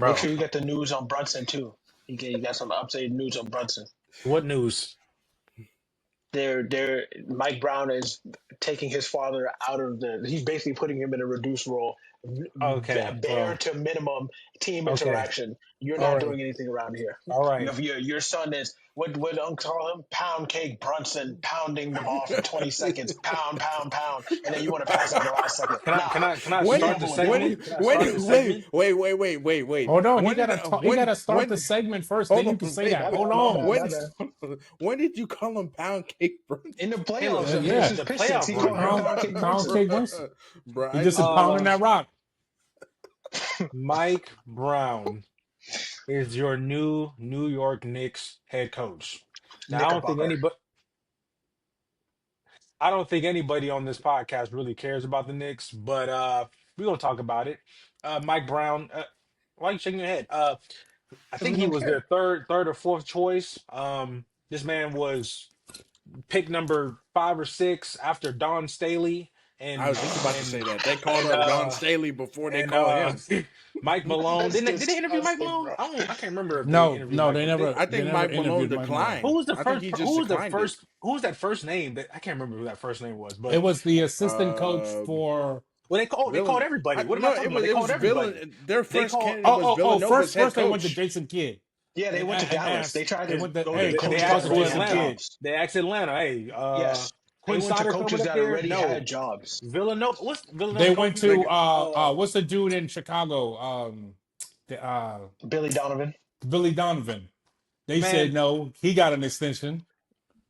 Make bro. sure you get the news on Brunson too. You got some updated news on Brunson. What news? They're Mike Brown is taking his father out of the. He's basically putting him in a reduced role, Okay, bare well, to minimum team okay, interaction. You're all not right, doing anything around here. all right. Your son is what Uncle call him pound cake Brunson, pounding the ball for 20 seconds, pound pound pound, and then you want to pass at the last second. Can I Nah, can I can I we start over the with that. segment? Can I start the segment? Wait. Hold on, he When did gotta talk. He gotta start the segment first. hold Then you can on, say wait, that. My Hold bad, my on. bad, when my bad. when did you call him pound cake, bro? In the Hey, look, playoffs Yeah, versus the Pistons, playoff he run, called him bro. pound cake pound Brunson. cake Brunson. Bro, He just pounding that rock. Mike Brown is your new New York Knicks head coach. Now, Knickerbocker. I don't think anybody on this podcast really cares about the Knicks, but we're gonna talk about it. Mike Brown, why are you shaking your head? I Because think we he don't was their care. third or fourth choice. This man was pick number 5 or 6 after Don Staley I and was just about to say and that they called and up Don uh Staley before they and called him. Mike Malone. That's Did they interview Mike disgusting, Malone? bro. I can't remember if they No, interviewed no, Mike Malone. I they think never Mike Malone interviewed Mike Malone. Who declined. was the I think first? he just declined it. Who was that first name? That I can't remember who that first name was. It But was the assistant coach Uh, for. well, they called Villan. everybody. What am I No, talking about? They it called was everybody. Villan. Their They first called. candidate was Villanova's First head they went to coach. Jason Kidd Yeah, they went to and Dallas. asked. They tried They to went to, go to hey, can we coaches talk that to They already asked Jason have Kidd? Atlanta. jobs. They asked Atlanta. Hey, Yes, they Quinn went to Snyder coming coaches up that there? already had No. jobs. Villanova. What's They Villanova's went coach's to name? what's the dude in Chicago? The, Billy Donovan. Billy Donovan. They said Man. no. He got an extension.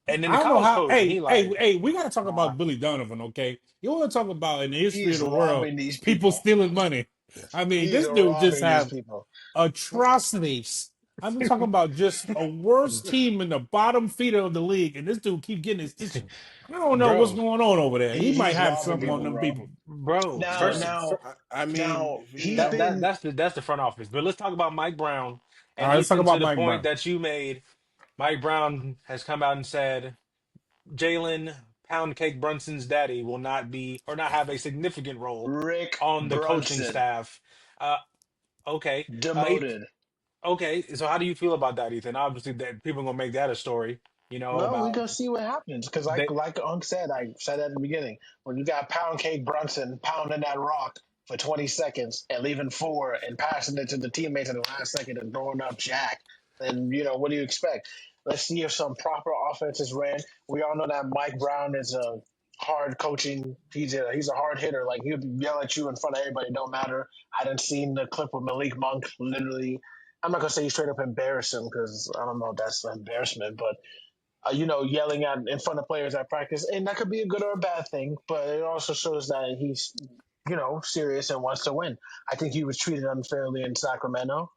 And then I the don't know college how. coach, and he Hey, like, hey, we got to talk nah. about Billy Donovan, okay? You want to talk about in the history of He's the world, robbing these people people. stealing money. I mean, He's this dude just robbing these have people. atrocities. I'm talking about just a worst team in the bottom feeder of the league, and this dude keep getting his stitches. I don't know what's Bro, going on over there. He might He's have robbing something on people, them bro. people. bro. Now, First, now, I now mean, he's been. that's the front office. But let's talk about Mike Brown. All And right, let's talk Ethan, to about the Mike point Brown. that you made, Mike Brown has come out and said Jalen Pound Cake Brunson's daddy will not be or not have a significant role Rick on the coaching Brunson staff. Uh, okay. demoted. Okay. So how do you feel about that, Ethan? Obviously, that people are gonna make that a story. Well, we About gonna see what happens because, they. like Unc said, I said at the beginning, when you got Pound Cake Brunson pounding that rock for 20 seconds and leaving 4 and passing it to the teammates in the last second and throwing up Jack, then what do you expect? Let's see if some proper offense is ran. We all know that Mike Brown is a hard coaching. He's a hard hitter. Like he'll yell at you in front of everybody. It don't matter. I didn't seen the clip with Malik Monk. Literally, I'm not gonna say he straight up embarrassed him because I don't know if that's an embarrassment, but yelling at in front of players at practice, and that could be a good or a bad thing. But it also shows that he's serious and wants to win. I think he was treated unfairly in Sacramento.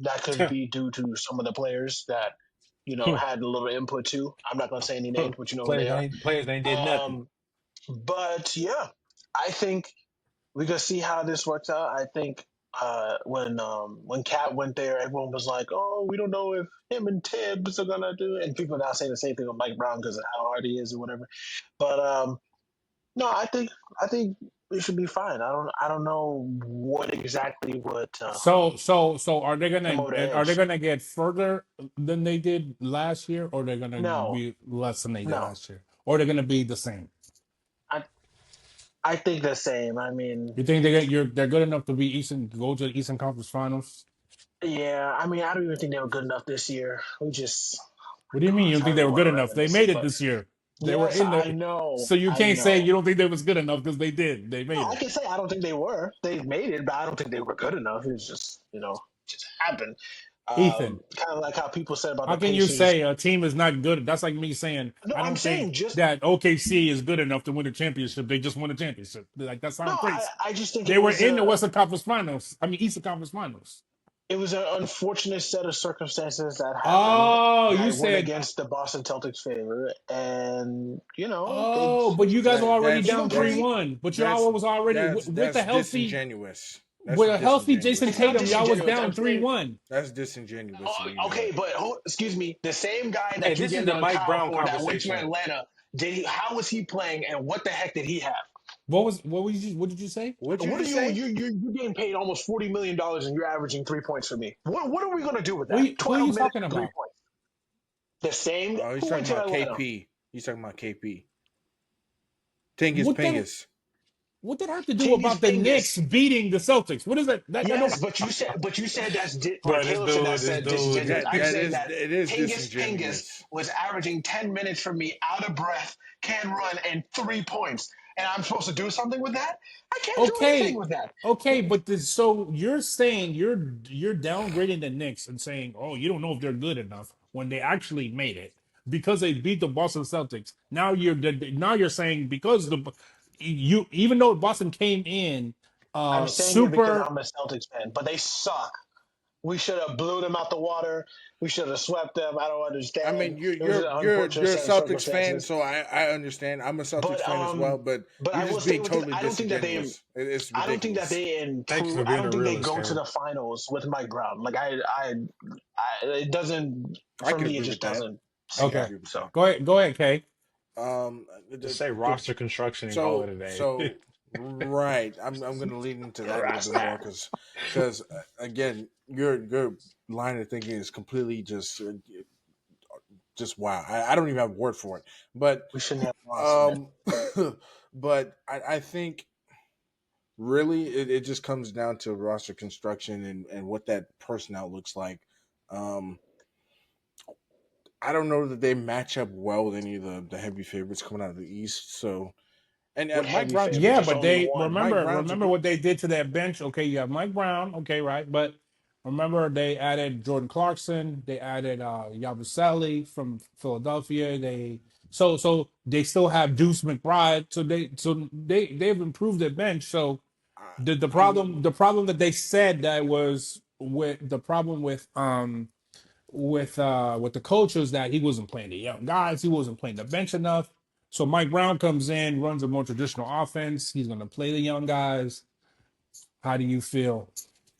That could be due to some of the players that had a little input too. I'm not going to say any names, but you know who they are. Players ain't did nothing. But yeah, I think we can see how this works out. I think when Cat went there, everyone was like, "Oh, we don't know if him and Tibbs are gonna do it," and people are now saying the same thing with Mike Brown because of how hard he is or whatever. But no, I think it should be fine. I don't know what exactly what So are they Thibodeau is. gonna get further than they did last year, or they're gonna No, be less than they did no, last year, or they're gonna be the same? I I think the same. I mean, You think they're good enough to be go to the Eastern Conference Finals? yeah, I mean, I don't even think they were good enough this year. What do you mean you Gosh, don't I think don't they even were want good to enough? They reminisce it, made it but this year. They were yes, in I the. know, So you I can't say know. you don't think they was good enough because they did. They No, made I it. can say I don't think they were. They made it, but I don't think they were good enough. It was just happened. Ethan, Kind of like how people said about how the can you Pacers. say a team is not good? That's like me saying No, I I'm don't think saying just that OKC is good enough to win a championship. They just won a championship. Like that no. sounds I, crazy. I just think They were in the Western Conference Finals. I mean Eastern Conference Finals. it was an unfortunate set of circumstances that happened Oh, you that went said against the Boston Celtics' favor, and oh, but you guys were that already that's down three that's Egregiously, one. But that's y'all was already with that's a healthy disingenuous. That's with a healthy Jason disingenuous. it's not Tatum. Y'all was disingenuous. down I'm three saying, one. That's disingenuous when you do okay, that. but excuse me, the same guy Hey, that you're this is getting the on Mike Kyle Brown for that went to conversation. Atlanta, how was he playing, and what the heck did he have? What did you say? What'd you What are just you say? you're getting paid almost $40 million and you're averaging 3 points for me? What are we gonna do with that? Who are you 12 minutes talking and three about? points. The same. Oh, he's Who went talking to about Atlanta? KP. He's talking about KP. Tingus What did Pingus. what did that have to do Tingus about the Knicks Pingus. beating the Celtics? What is that? That don't. Yes, but you said or Bro, Caleb said this said dude. disingenuous. I'm That saying is that it is Pingus disingenuous. was averaging 10 minutes for me, out of breath, can run, and 3 points. And I'm supposed to do something with that? I can't do anything Okay, with that. okay, but so you're saying you're downgrading the Knicks and saying, oh, you don't know if they're good enough when they actually made it because they beat the Boston Celtics. Now you're saying because you even though Boston came in I'm saying it because super. I'm a Celtics fan, but they suck. We should have blew them out the water. We should have swept them. I don't I understand. mean, you're It was you're an you're unfortunate you're a set of Celtics fan, circumstances. so I understand. I'm a Celtics But fan as well, but I you're will just stay being with this. totally disingenuous. It's I don't think that ridiculous. they Thank you improve. for I being don't a think they realist, go to Caleb. the finals with Mike Brown. Like it doesn't. I For could me, it agree just with that. doesn't I could seem Okay, that. agree with So that. go ahead, Kay. Just say The roster construction and call it so a day. so right. I'm going to lead into that a little bit more Rasta. because again, your line of thinking is completely just wow. I don't even have a word for it, but We shouldn't have lost, man. um, but I think really it just comes down to roster construction and what that personnel looks like. Um, I don't know that they match up well with any of the heavy favorites coming out of the East. So, and What Mike heavy Brown's favorites? Yeah, There's but only they one. Mike remember Brown's a remember good. what they did to that bench. Okay, you have Mike Brown. Okay, right, but remember they added Jordan Clarkson. They added Yabusele from Philadelphia. So they still have Deuce McBride. So they've improved their bench. So I, the I mean, problem that they said that was with the problem with the coach was that he wasn't playing the young guys, he wasn't playing the bench enough. So Mike Brown comes in, runs a more traditional offense. He's going to play the young guys. How do you feel?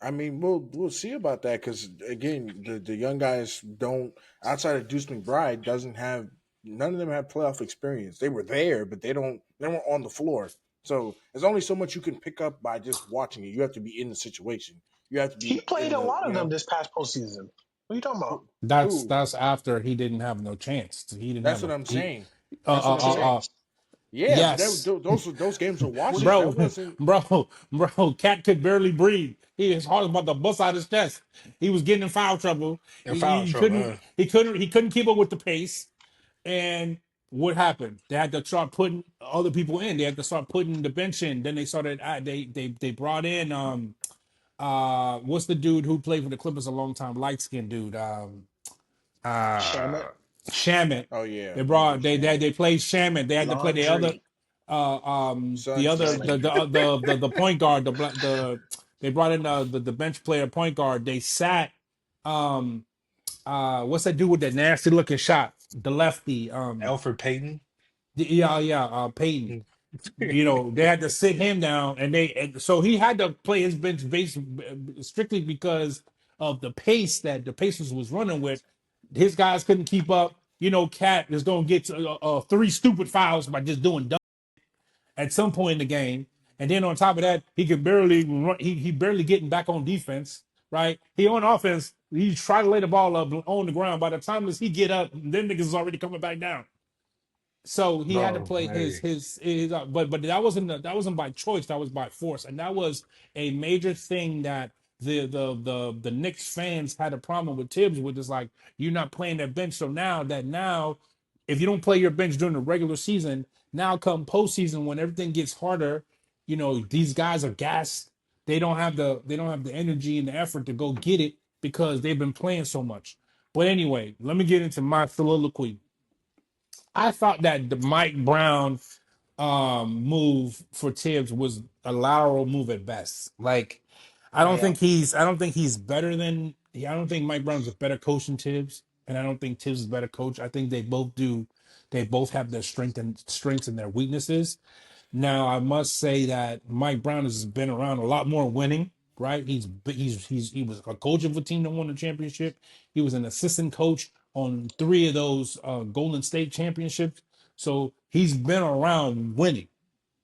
I mean, we'll see about that because again, the young guys don't outside of Deuce McBride doesn't have none of them have playoff experience. They were there, but they weren't on the floor. So there's only so much you can pick up by just watching it. You have to be in the situation. You have to He be played in a the lot of them this past postseason. What are you talking about? who, That's who. that's after he didn't have no chance. He didn't That's have what a I'm he. saying. Uh, That's what uh, I'm uh, saying. uh Yeah, but yes, those games were What do you, watching. bro, That wasn't. bro. Cat could barely breathe. His heart was about to bust out his chest. He was getting in foul trouble. In foul He trouble, couldn't. huh? He couldn't keep up with the pace. And what happened? They had to start putting other people in. They had to start putting the bench in. Then they started. They brought in what's the dude who played for the Clippers a long time? Light skinned dude. Shamit, Shamit. Oh yeah, They Landry brought Shamet, they played Shamit. They had to play laundry, the Sons other Landry. Landry. the point guard they brought in the bench player point guard. They sat um what's that dude with that nasty looking shot? The lefty Alfred Payton. Peyton. They had to sit him down, so he had to play his bench base strictly because of the pace that the Pacers was running with. His guys couldn't keep up. Cat is going to get three stupid fouls by just doing dumb at some point in the game, and then on top of that, he could barely run. He barely getting back on defense. Right? He on offense. He try to lay the ball up on the ground. By the time as he get up, them niggas is already coming back down. So he had to Bro, play his hey. his, his but that wasn't by choice, that was by force, and that was a major thing that the Knicks fans had a problem with Tibbs with. Is like, you're not playing that bench. So now if you don't play your bench during the regular season, now come postseason when everything gets harder, these guys are gassed. They don't have the energy and the effort to go get it because they've been playing so much. But anyway, let me get into my soliloquy. I thought that the Mike Brown move for Tibbs was a lateral move at best. Like, Yeah. I don't think he's better than. I don't think Mike Brown's a better coach than Tibbs, and I don't think Tibbs is a better coach. I think they both do. They both have their strengths and their weaknesses. Now, I must say that Mike Brown has been around a lot more winning, right? He was a coach of a team that won the championship. He was an assistant coach on three of those Golden State championships. So he's been around winning.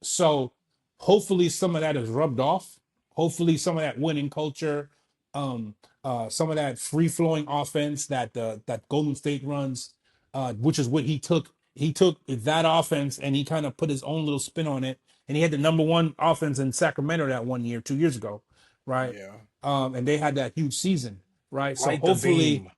So Hopefully, some of that is rubbed off. Hopefully, some of that winning culture, um, some of that free flowing offense that Golden State runs, which is what he took. He took that offense and he kind of put his own little spin on it. And he had the number one offense in Sacramento that one year, 2 years ago, right? Yeah. And they had that huge season, right? So Light the hopefully, beam.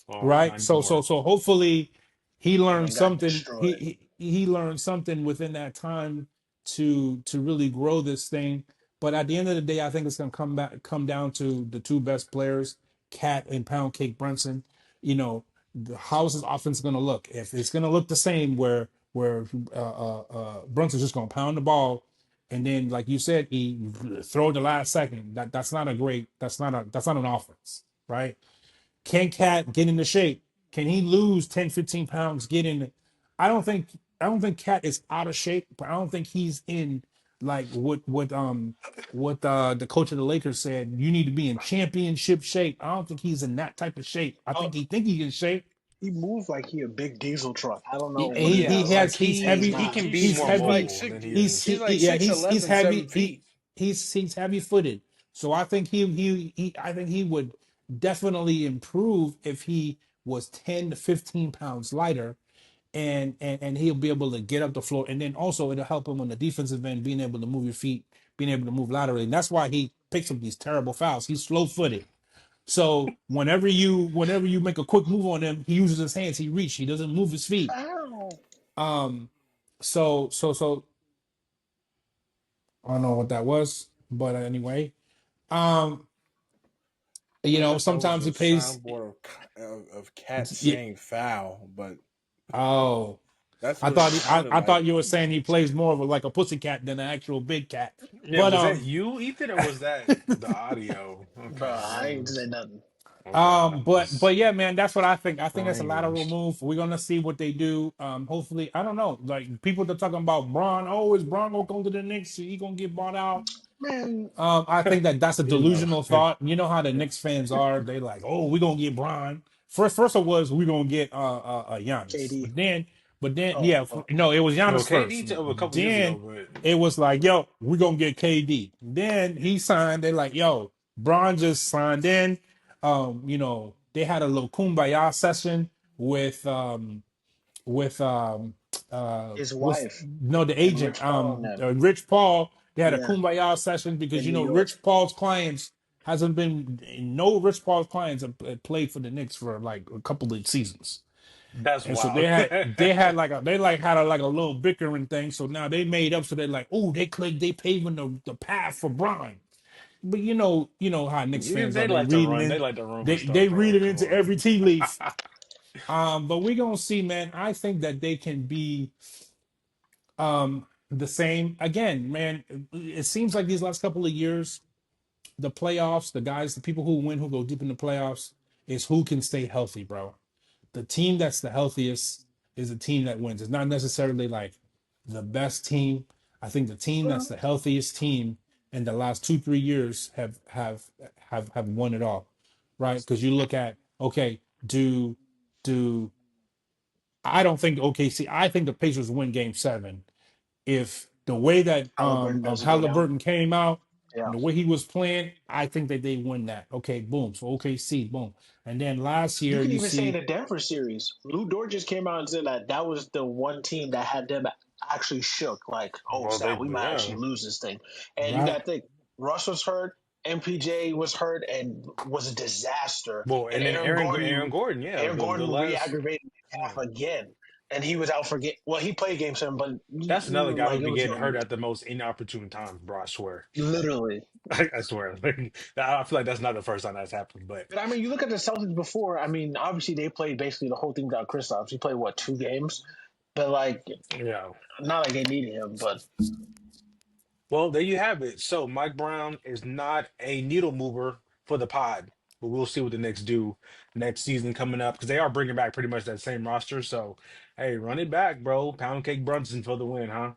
Oh, right? not anymore. So hopefully he and learned then got something. destroyed. He learned something within that time to really grow this thing. But at the end of the day, I think it's going to come down to the two best players, Cat and Pound Cake Brunson. You know, how's his offense going to look? If it's going to look the same, where Brunson's just going to pound the ball, and then like you said, he throw it the last second. That's not a great. That's not an offense, right? Can Cat get into shape? Can he lose 10, 15 pounds? Get in? I don't think Cat is out of shape, but I don't think he's in like what the coach of the Lakers said. You need to be in championship shape. I don't think he's in that type of shape. I Oh, think he's in shape. he moved like he a big diesel truck. I don't know He what it he Yeah, is. like has he's He's he not. heavy. can be He's more He's like heavy. mobile six. than he is. He's like Yeah, he's 6'11", heavy. 7 feet. He's heavy footed. So I think I think he would definitely improve if he was 10 to 15 pounds lighter, and he'll be able to get up the floor, and then also it'll help him on the defensive end, being able to move your feet, being able to move laterally. And that's why he picks up these terrible fouls. He's slow footed. So whenever you make a quick move on him, he uses his hands, he reach, he doesn't move his feet. Ow. Um so I don't know what that was, but anyway, um, I thought that was sometimes a he pays. soundboard of cats Yeah, saying foul, but oh, that's what it sounded I like. thought you were saying he plays more of like a pussy cat than an actual big cat. Yeah, But was that you, Ethan, or was that the audio? Bro, Okay, I ain't say nothing. that was but yeah, man, that's what I think. I think that's a lateral strange. move. We're gonna see what they do. Hopefully, I don't know. Like people that are talking about Braun. Oh, is Braun gonna come to the Knicks? He gonna get bought out? Man, I think that's a You know, delusional thought. You know how the Knicks fans are. They like, oh, we're gonna get Bron. First it was we're gonna get Giannis. KD. But then Oh, yeah, oh. no, it was well, Giannis KD first. a couple years ago, Then but it was like, yo, we're gonna get KD. Then he signed. They like, yo, Bron just signed in. They had a little kumbaya session with His was wife no the and agent Rich Paul and them. Rich Paul. They had a Yeah, kumbaya session because in New York. Rich Paul's clients hasn't been no Rich Paul's clients have played for the Knicks for like a couple of seasons, that's and so wild. they had like a they like had a like a little bickering thing. So now they made up. So they're like, oh, they paving the path for Bron. But you know how Knicks fans are. They They like to read it run. They in. like to rumor They stuff, read bro. it Come into on. every tea leaf. But we're gonna see, man. I think that they can be the same again, man. It seems like these last couple of years, the playoffs, the guys, the people who win, who go deep in the playoffs, is who can stay healthy, bro. The team that's the healthiest is the team that wins. It's not necessarily like the best team. I think the team that's the healthiest team in the last 2 3 years have won it all, right? Because you look at okay, do I don't think OKC. I think the Pacers win Game 7 if the way that Halliburton doesn't go down. Halliburton came out Yeah. and the way he was playing, I think that they win that. Okay, boom. So OKC, boom. And then last You year can you even say see the Denver series. Lou Dort just came out and said that that was the one team that had them actually shook. Like, oh Well, snap, we might actually yeah. lose this thing. And you got right, to think, Russ was hurt, MPJ was hurt, and was a disaster. Well, And and then Aaron Gordon, yeah, Aaron the Gordon last, re-aggravated his yeah. calf again, and he was out for well, he played Game 7, but That's another guy like who it be was getting no hurt use. at the most inopportune times, bro. I swear. Literally. I swear. I feel like that's not the first time that's happened, but But I mean, you look at the Celtics before. I mean, obviously they played basically the whole thing without Kristaps. He played what 2 games, but like yeah. not like they needed him. But Well, there you have it. So Mike Brown is not a needle mover for the pod, but we'll see what the Knicks do next season coming up because they are bringing back pretty much that same roster. So, hey, run it back, bro. Pound cake Brunson for the win, huh?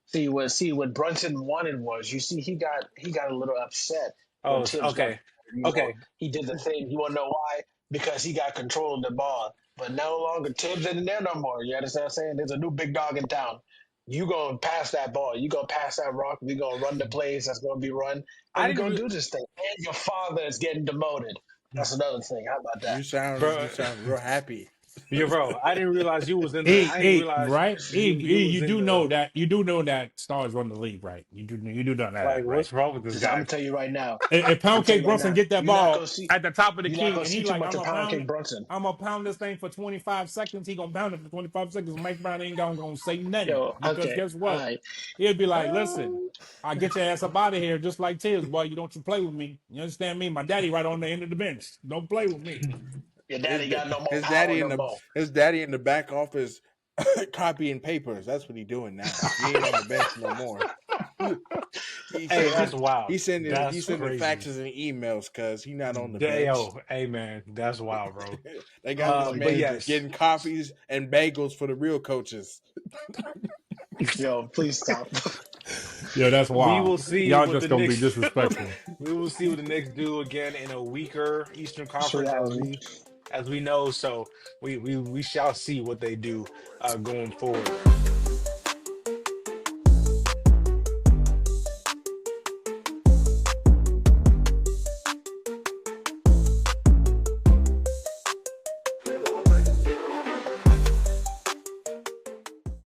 see what Brunson wanted was he got a little upset Oh, when Tibbs got okay, fired. okay. He did the thing. You want to know why? Because he got control of the ball. But no longer Tibbs isn't there no more. You understand what I'm saying? There's a new big dog in town. You gonna pass that ball. You gonna pass that rock. We gonna run the plays that's gonna be run, and I we didn't, gonna do this thing. And your father is getting demoted. That's another thing. How about that? You sound bro. real happy. Yeah, bro. I didn't realize you was in the. E, I didn't E, realize right? you was You in do know the. that stars run the league, right? You do know Like, that, right? what's wrong with this I'm guy? gonna tell you right now. If I'm Pound gonna tell Cake you right Brunson now. get that ball at the top of the You're not key gonna and see he too like, much of Pound Cake Brunson. I'm gonna pound this thing for 25 seconds. He gonna pound it for 25 seconds. Mike Brown ain't gonna say nothing Yo, because okay, guess all what? right. He'll be like, listen, Um, I get your ass up out of here just like Tibbs, boy. You don't play with me. You understand me? My daddy right on the end of the bench. Don't play with me. your His daddy got no more his power daddy no more. his daddy in the back office copying papers. That's what he doing now. He ain't on the bench no more. He Hey, that's sending wild. he That's sending crazy. faxes and emails because he not on the bench. Yo, hey man, that's wild, bro. They got this But man yes, getting coffees and bagels for the real coaches. Yo, please stop. Yeah, that's we wild. will see Y'all what just the gonna be Knicks. disrespectful. We will see what the Knicks do again in a weaker Eastern It's Conference, reality. as we know. So we shall see what they do going forward.